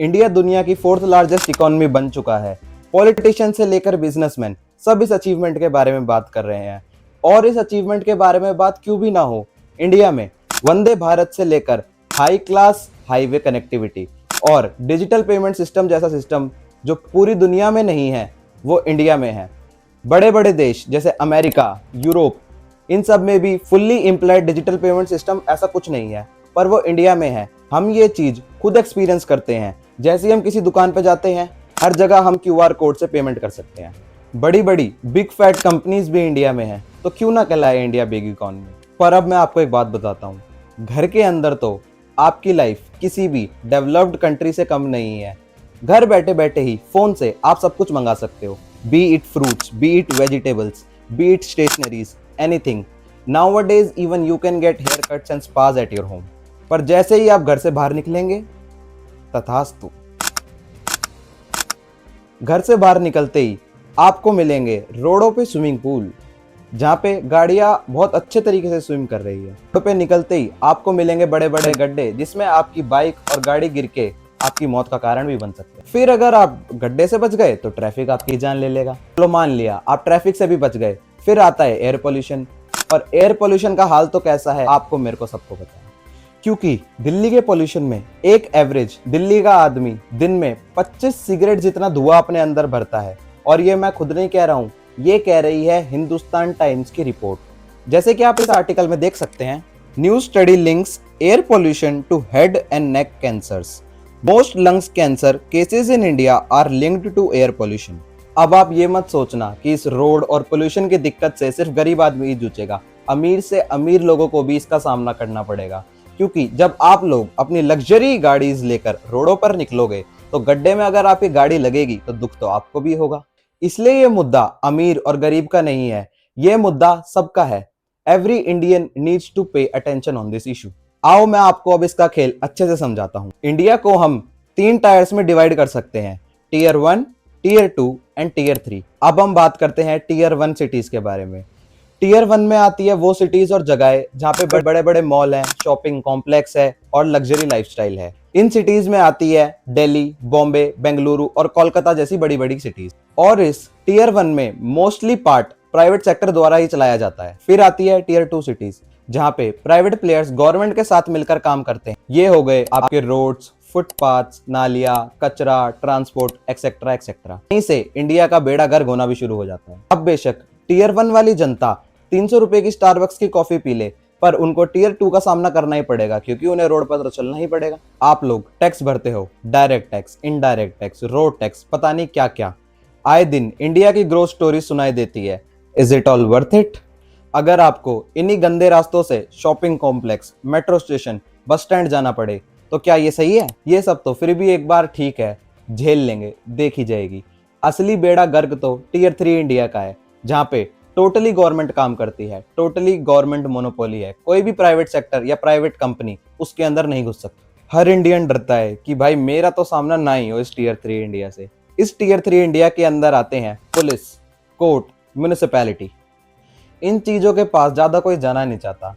India दुनिया की fourth largest economy बन चुका है। पॉलिटिशियन से लेकर बिजनेसमैन सब इस अचीवमेंट के बारे में बात कर रहे हैं। और इस अचीवमेंट के बारे में बात क्यों भी ना हो, इंडिया में वंदे भारत से लेकर हाई क्लास हाईवे कनेक्टिविटी और डिजिटल पेमेंट सिस्टम जैसा सिस्टम जो पूरी दुनिया में नहीं है, वो इंडिया में है। बड़े बड़े देश जैसे अमेरिका, यूरोप, इन सब में भी fully employed digital payment system ऐसा कुछ नहीं है, पर वो इंडिया में है। हम ये चीज खुद एक्सपीरियंस करते हैं। जैसे ही हम किसी दुकान पे जाते हैं, हर जगह हम क्यूआर कोड से पेमेंट कर सकते हैं। बड़ी बड़ी बिग फैट कंपनीज भी इंडिया में हैं, तो क्यों ना कहलाए इंडिया बिग इकोनॉमी। पर अब मैं आपको एक बात बताता हूँ, घर के अंदर तो आपकी लाइफ किसी भी डेवलप्ड कंट्री से कम नहीं है। घर बैठे बैठे ही फोन से आप सब कुछ मंगा सकते हो, B it fruits, B it vegetables, B it stationeries, anything. Nowadays even you can get here cuts and spas at your home. पर जैसे ही आप घर से बाहर निकलेंगे, तथास्तु, घर से बाहर निकलते ही आपको मिलेंगे रोडों पे स्विमिंग पूल, जहाँ पे गाड़ियां बहुत अच्छे तरीके से स्विम कर रही है। रोड पे निकलते ही आपको मिलेंगे बड़े बड़े गड्ढे, जिसमें आपकी बाइक और गाड़ी गिर के आपकी मौत का कारण भी बन सकते हैं। फिर अगर आप गड्ढे से बच गए तो ट्रैफिक आपकी जान ले लेगा। चलो मान लिया आप ट्रैफिक से भी बच गए, फिर आता है एयर पोल्यूशन। और एयर पोल्यूशन का हाल तो कैसा है, आपको मेरे को सबको पता है। क्योंकि दिल्ली के पोल्यूशन में एक एवरेज दिल्ली का आदमी दिन में 25 सिगरेट जितना धुआं अपने अंदर भरता है। और ये मैं खुद नहीं कह रहा हूँ, ये कह रही है हिंदुस्तान टाइम्स की रिपोर्ट। जैसे कि आप इस आर्टिकल में देख सकते हैं, new study links air pollution to head and neck cancers. Most lungs cancer cases in India are linked to air pollution. अब आप ये मत सोचना कि इस रोड और पोल्यूशन की दिक्कत से सिर्फ गरीब आदमी ही जूझेगा। अमीर से अमीर लोगों को भी इसका सामना करना पड़ेगा। क्योंकि जब आप लोग अपनी लग्जरी गाड़ीज लेकर रोडों पर निकलोगे, तो गड्ढे में अगर आपकी गाड़ी लगेगी तो दुख तो आपको भी होगा। इसलिए ये मुद्दा अमीर और गरीब का नहीं है, ये मुद्दा सबका है। Every Indian needs to pay attention on this issue. आओ मैं आपको अब इसका खेल अच्छे से समझाता हूँ। इंडिया को हम 3 टायर्स में डिवाइड कर सकते हैं, टीयर 1, टीयर 2 एंड टीयर 3। अब हम बात करते हैं टीयर 1 सिटीज के बारे में। टीयर 1 में आती है वो सिटीज और जगहें जहाँ पे बड़े बड़े मॉल हैं, शॉपिंग कॉम्प्लेक्स है और लग्जरी लाइफस्टाइल है। इन सिटीज में आती है दिल्ली, बॉम्बे, बेंगलुरु और कोलकाता जैसी बड़ी बड़ी सिटीज। और इस टीयर 1 में मोस्टली पार्ट प्राइवेट सेक्टर द्वारा ही चलाया जाता है। फिर आती है टीयर 2 सिटीज, जहाँ पे प्राइवेट प्लेयर्स गवर्नमेंट के साथ मिलकर काम करते हैं। ये हो गए आपके रोड्स, फुटपाथ्स, नालियां, कचरा, ट्रांसपोर्ट एक्सेट्रा एक्सेट्रा। यहीं से इंडिया का बेड़ा गर्क होना भी शुरू हो जाता है। अब बेशक टीयर 1 वाली जनता 300 रुपए की स्टारबक्स की कॉफी पी ले, पर उनको टीयर 2 का सामना करना ही पड़ेगा, क्योंकि उन्हें रोड पर तो चलना ही पड़ेगा। आप लोग टैक्स भरते हो, direct tax, indirect tax, road tax, पता नहीं क्या क्या। आए दिन इंडिया की ग्रोथ स्टोरी सुनाई देती है। Is it all worth it? अगर आपको इन्हीं गंदे रास्तों से shopping complex, metro station, bus stand जाना पड़े, तो क्या ये सही है? ये सब तो फिर भी एक बार ठीक है, झेल लेंगे, देखी जाएगी। असली बेड़ा गर्क तो टीयर 3 इंडिया का है, जहाँ पे टोटली गवर्नमेंट काम करती है, टोटली गवर्नमेंट मोनोपोली है। कोई भी प्राइवेट सेक्टर या प्राइवेट कंपनी उसके अंदर नहीं घुस सकती। हर इंडियन डरता है कि भाई मेरा तो सामना ना ही हो इस टीयर 3 इंडिया से। इस टीयर 3 इंडिया के अंदर आते हैं पुलिस, कोर्ट, म्युनिसिपैलिटी। इन चीजों के पास ज्यादा कोई जाना नहीं चाहता,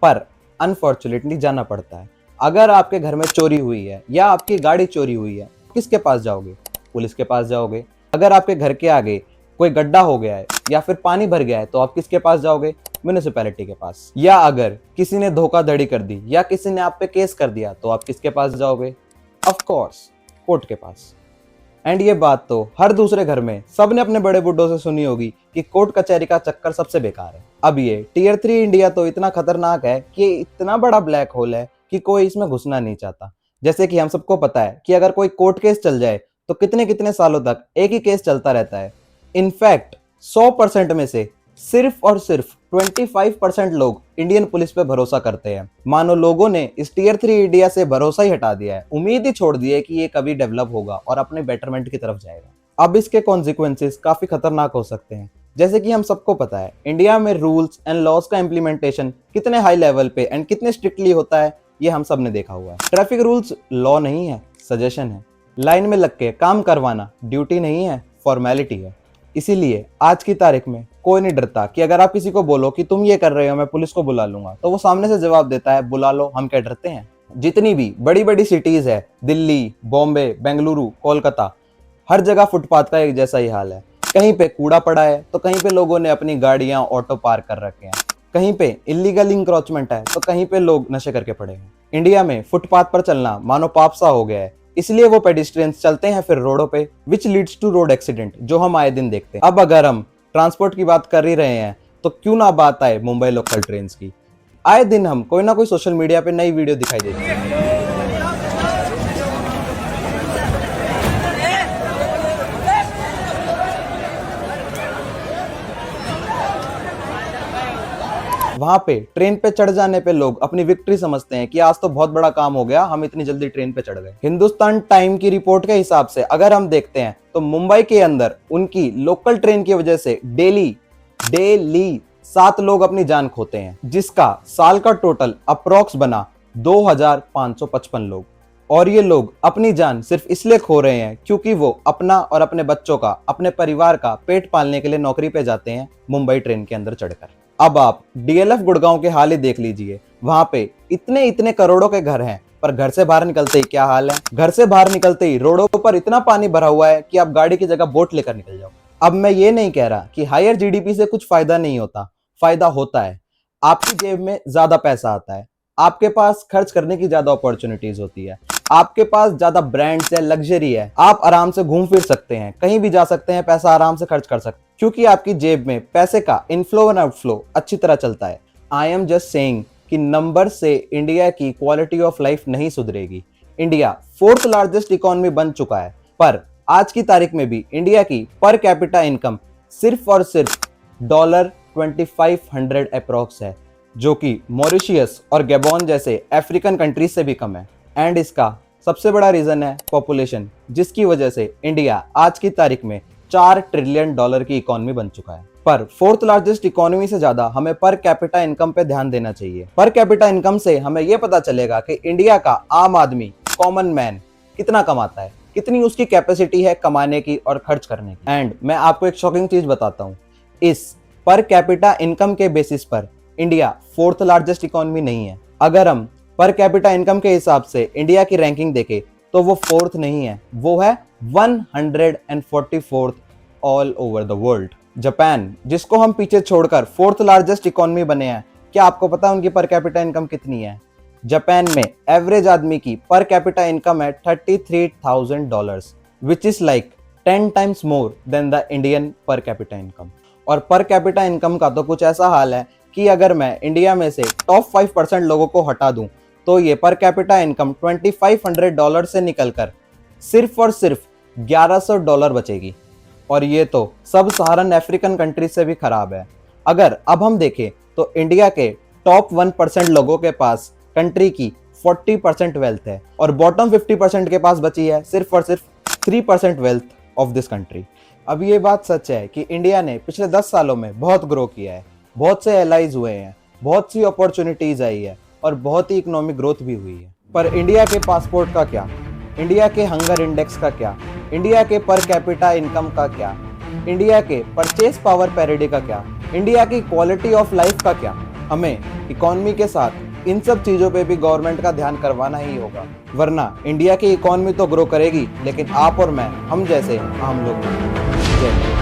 पर अनफॉर्चुनेटली जाना पड़ता है। अगर आपके घर में चोरी हुई है या आपकी गाड़ी चोरी हुई है, किसके पास जाओगे? पुलिस के पास जाओगे। अगर आपके घर के आगे कोई गड्ढा हो गया है या फिर पानी भर गया है, तो आप किसके पास जाओगे? म्युनिसिपैलिटी के पास। या अगर किसी ने धोखाधड़ी कर दी या किसी ने आप पे केस कर दिया, तो आप किसके पास जाओगे? ऑफ कोर्स कोर्ट के पास। एंड ये बात तो हर दूसरे घर में सबने अपने बड़े बुड्ढों से सुनी होगी कि कोर्ट कचहरी का चक्कर सबसे बेकार है। अब ये टीयर 3 इंडिया तो इतना खतरनाक है कि इतना बड़ा ब्लैक होल है कि कोई इसमें घुसना नहीं चाहता। जैसे कि हम सबको पता है कि अगर कोई कोर्ट केस चल जाए तो कितने कितने सालों तक एक ही केस चलता रहता है। इनफैक्ट 100% में से सिर्फ और सिर्फ 25% लोग इंडियन पुलिस पे भरोसा करते हैं। मानो लोगों ने इस टीयर 3 इंडिया से भरोसा ही हटा दिया है, उम्मीद ही छोड़ दी है कि ये कभी डेवलप होगा और अपने बेटरमेंट की तरफ जाएगा। अब इसके कॉन्सिक्वेंसेस काफी खतरनाक हो सकते हैं। जैसे कि हम सबको पता है, इंडिया में रूल्स एंड लॉज का इम्प्लीमेंटेशन कितने हाई लेवल पे एंड कितने स्ट्रिक्टली होता है, ये हम सब ने देखा हुआ है। ट्रैफिक रूल्स लॉ नहीं है, सजेशन है। लाइन में लग के काम करवाना ड्यूटी नहीं है, फॉर्मेलिटी है। इसीलिए आज की तारीख में कोई नहीं डरता कि अगर आप किसी को बोलो कि तुम ये कर रहे हो, मैं पुलिस को बुला लूंगा, तो वो सामने से जवाब देता है, बुला लो, हम क्या डरते हैं। जितनी भी बड़ी बड़ी सिटीज है, दिल्ली, बॉम्बे, बेंगलुरु, कोलकाता, हर जगह फुटपाथ का एक जैसा ही हाल है। कहीं पे कूड़ा पड़ा है तो कहीं पे लोगों ने अपनी गाड़ियां, ऑटो पार्क कर रखे हैं। कहीं पे इलीगल इंक्रोचमेंट है तो कहीं पे लोग नशे करके पड़े हैं। इंडिया में फुटपाथ पर चलना मानो पाप सा हो गया है, इसलिए वो पेडिस्ट्रियंस चलते हैं फिर रोडों पे, which leads to road accident, जो हम आए दिन देखते हैं। अब अगर हम ट्रांसपोर्ट की बात कर ही रहे हैं तो क्यों ना बात आए मुंबई लोकल ट्रेन की। आए दिन हम कोई ना कोई सोशल मीडिया पे नई वीडियो दिखाई देती है। वहां पे ट्रेन पे चढ़ जाने पे लोग अपनी विक्ट्री समझते हैं कि आज तो बहुत बड़ा काम हो गया, हम इतनी जल्दी ट्रेन पे चढ़ गए। हिंदुस्तान टाइम की रिपोर्ट के हिसाब से अगर हम देखते हैं तो मुंबई के अंदर उनकी लोकल ट्रेन की वजह से डेली 7 लोग अपनी जान खोते हैं, जिसका साल का टोटल अप्रोक्स बना 2555 लोग। और ये लोग अपनी जान सिर्फ इसलिए खो रहे हैं क्योंकि वो अपना और अपने बच्चों का, अपने परिवार का पेट पालने के लिए नौकरी पे जाते हैं मुंबई ट्रेन के अंदर चढ़कर। अब आप डीएलएफ गुड़गांव के हाल ही देख लीजिए, वहां पे इतने इतने करोड़ों के घर हैं, पर घर से बाहर निकलते ही क्या हाल है। घर से बाहर निकलते ही रोडों पर इतना पानी भरा हुआ है कि आप गाड़ी की जगह बोट लेकर निकल जाओ। अब मैं ये नहीं कह रहा कि हायर जीडीपी से कुछ फायदा नहीं होता, फायदा होता है। आपकी जेब में ज्यादा पैसा आता है, आपके पास खर्च करने की ज्यादा अपॉर्चुनिटीज होती है, आपके पास ज्यादा ब्रांड्स है, लग्जरी है, आप आराम से घूम फिर सकते हैं, कहीं भी जा सकते हैं, पैसा आराम से खर्च कर सकते हैं, क्योंकि आपकी जेब में पैसे का इनफ्लो एंड आउटफ्लो अच्छी तरह चलता है। आई एम जस्ट सेइंग कि नंबर से इंडिया की क्वालिटी ऑफ लाइफ नहीं सुधरेगी। इंडिया 4th लार्जेस्ट इकोनॉमी बन चुका है, पर आज की तारीख में भी इंडिया की पर कैपिटा इनकम सिर्फ और सिर्फ $2500 अप्रोक्स है, जो कि मॉरिशियस और गैबोन जैसे अफ्रीकन कंट्रीज से भी कम है। एंड इसका सबसे बड़ा रीजन है पॉपुलेशन, जिसकी वजह से इंडिया आज की तारीख में $4 ट्रिलियन की इकोनॉमी बन चुका है। पर 4th लार्जेस्ट इकोनॉमी से ज्यादा हमें पर कैपिटा इनकम पे ध्यान देना चाहिए। पर कैपिटा इनकम से हमें यह पता चलेगा कि इंडिया का आम आदमी, कॉमन मैन कितना कमाता है, कितनी उसकी कैपेसिटी है कमाने की और खर्च करने की। एंड मैं आपको एक शॉकिंग चीज बताता हूँ, इस पर कैपिटा इनकम के बेसिस पर इंडिया 4th लार्जेस्ट इकोनॉमी नहीं है। अगर हम पर कैपिटा इनकम के हिसाब से इंडिया की रैंकिंग देखें तो वो 4th नहीं है, वो है 144th all over the world. Japan, जिसको हम पीछे छोड़कर 4th लार्जेस्ट इकोनॉमी बने हैं, क्या आपको पता है उनकी पर कैपिटा इनकम कितनी है? जापान में एवरेज आदमी की पर कैपिटा इनकम है $33,000, which is like 10 times more than the Indian per capita income. और पर कैपिटा इनकम का तो कुछ ऐसा हाल है कि अगर मैं इंडिया में से टॉप 5% लोगों को हटा दूं तो ये पर कैपिटा इनकम $2500 से निकलकर सिर्फ और सिर्फ $1100 बचेगी। और ये तो सब सहारन अफ्रीकन कंट्रीज से भी खराब है। अगर अब हम देखें तो इंडिया के टॉप 1% लोगों के पास कंट्री की 40% वेल्थ है और बॉटम 50% के पास बची है सिर्फ और सिर्फ 3% वेल्थ ऑफ दिस कंट्री। अब ये बात सच है कि इंडिया ने पिछले 10 सालों में बहुत ग्रो किया है, बहुत से एलाइज हुए हैं, बहुत सी अपॉर्चुनिटीज आई है और बहुत ही इकोनॉमिक ग्रोथ भी हुई है। पर इंडिया के पासपोर्ट का क्या, इंडिया के हंगर इंडेक्स का क्या, इंडिया के पर कैपिटा इनकम का क्या, इंडिया के परचेस पावर पैरिटी का क्या, इंडिया की क्वालिटी ऑफ लाइफ का क्या? हमें इकोनॉमी के साथ इन सब चीजों पे भी गवर्नमेंट का ध्यान करवाना ही होगा, वरना इंडिया की इकोनॉमी तो ग्रो करेगी लेकिन आप और मैं, हम जैसे आम लोग नहीं। जय हिंद।